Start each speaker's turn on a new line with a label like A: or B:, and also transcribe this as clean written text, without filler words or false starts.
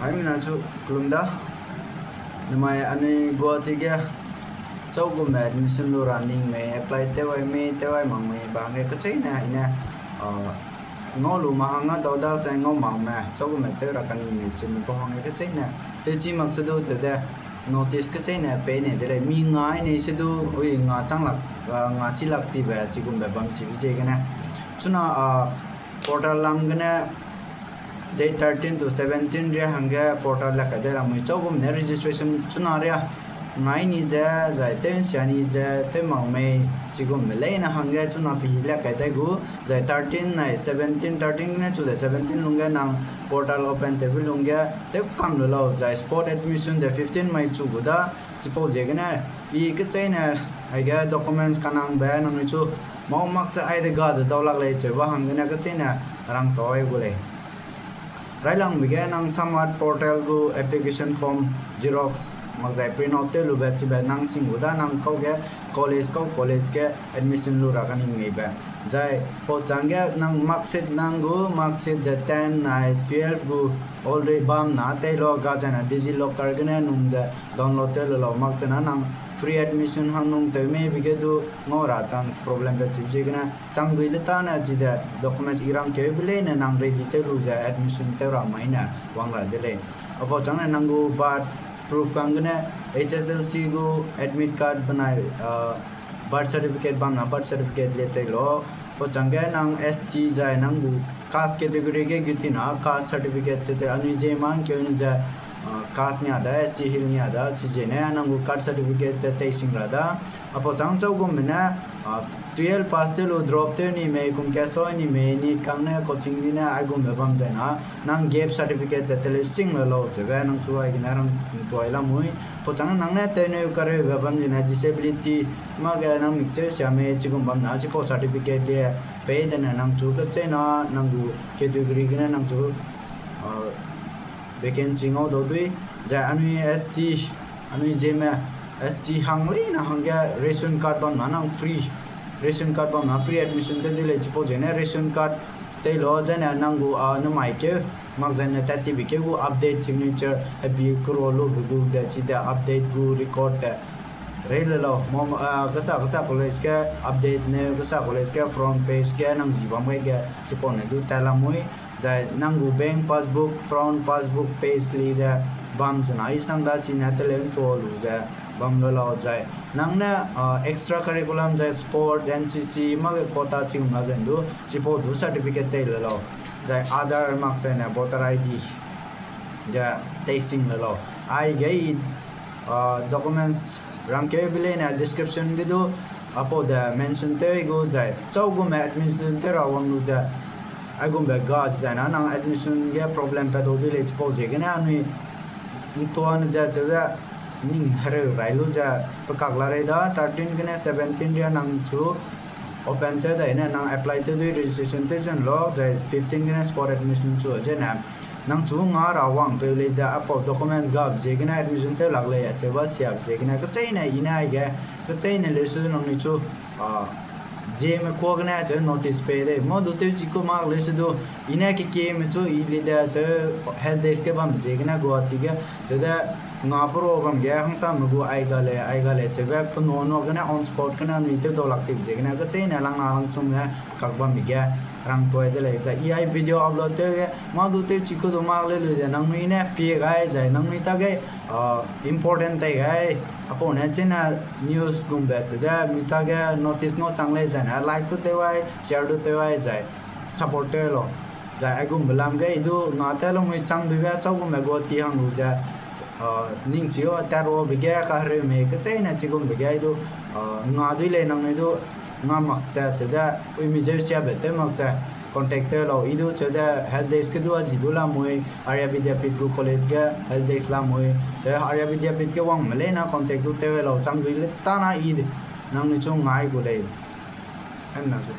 A: I'm not so Klunda. My any go together. So go admission running may apply tewai me tewai mang me bang e kachai na ina ngo lu mahanga do da chai ngo mang ma so go me te ra kan ni chim ko hang e kachai na te chi mak se do che da notice kachai na pe ne de mi ngai ne se do oi nga chang lak nga chi lak ti ba chi gum ba bam chi je ga na chuna portal lam ga na date 13 to 17 re hanga portal la ka de ra mu chogum ne registration chuna re ngai ni za za ten shani za te mau me chigum me le na hanga chuna pi la ka de gu za 13 na 17 13 na chu 17 lunga nang portal open te lunga te kam lo za sport admission the 15 mai chu gu da suppose je na I ka chai na ai ga documents kanang ba na nu chu mau mak cha ai de ga da lak le che wa hanga na ka chai na rang toy gu le Rai lang began ang samad portal go application form Xerox magzai print out te lu ba chi ba nang sing uda nang ko ge college ke admission lu ra kan ngi ba jai po changge nang marksheet nang go marksheet ja 10 9 12 go already bam na te lo ga jana digi locker gna nung da download te lo mak ta nang free admission hanung te me bige du ngora chance problem ba chi je gna chang dui ta na ji da documents iram ke bile na nang ready te lu ja admission te ra mai na wang ra de le apo chang na nang go but proof kangana HSLC go admit card banai birth certificate bana birth certificate lete lo po changa nang ST jai nang bu caste category ke gitina caste certificate te ani je mang ke ni ja caste nya da ST hil nya da chi je ne nang bu card certificate te sing ra da apo chang chau go mena 12 pass te lo drop te ni me kum ka so ni me ni kang na coaching ni na ai go me bam ja na nang gap certificate te le sing lo je ba nang chu ai na rang to ai la mui po chang nang na te ne kare ba bam ni na disability ma ga nang mi che sha me chi gum bam na chi po certificate le pe de na nang chu ka che na nang bu category ga nang chu vacancy ngo do dui ja ani ST ani Zeme ST hang le na hang ga ration card bam na nang free ration card bam na free admission te le chipo jene ration card te lo jana nang gu na mai ke mak jana ta ti bi ke gu update signature abi kro lo gu da chi da update gu record da re lo mom gasa college ke update ne gasa college ke front page ke nang ji bam ga chipo ne du ta la moi da nang gu bank passbook front passbook page li da bam jana isang da chi na te le to lu ja bam lo jai nang na extra-curricular jai sport NCC mag quota ching na jen du chipo du certificate te lo jai Aadhaar mak chai na voter ID ja tasting lo ai gai documents ram ke bile na description ge do apo da mention te go jai chau go ma admission te ra wang lu ja ai go ba ga jai na nang admission ge problem pa do le chipo je ge na ni to an ja ja ning hare railu ja pakak la re da 13 gane 17 dia nang chu open te da ina nang apply te du registration te jan lo da 15 gane sport admission chu je na nang chu nga ra wang pe le da apo documents gab je gane admission te lag le ya che ba sia je gane ka chai na ina ge ka chai na le su nang ni chu Zeme ko gane che notice pe re mo do te chi ko ma le su do ina ke me chu I le da che health desk ke bam je gane go ati ge che da nga pro bam ge hang sam gu ai ga le che ba pu no gane on spot kana ni te do lak ti je gane ka chai na lang chung na kak bam ge rang toy de le cha ai video upload te ma do te chi ko do ma le le nang mi ne pi ga jai nang mi ta ge important te ga apo ne chena news gum ba che da mi ta ge notice no chang le ja na like to te wai share to te wai jai support te lo ja ai gum lam ge du nga te lo mi chang bi ba chau gum go ti hang lu ja ning chiyo ta ro bi ge ka re me ka chai na chi gum bi ge du nga du le nang ne du nga mak cha che da ui mi je sia be te mak cha contact te lo I du che da help desk du a ji du la moi Arya Vidyapit gu college ga help desk la moi che Arya Vidyapit ke wang male na contact du te lo chang du le ta na I nang ni chung ngai gu le em na su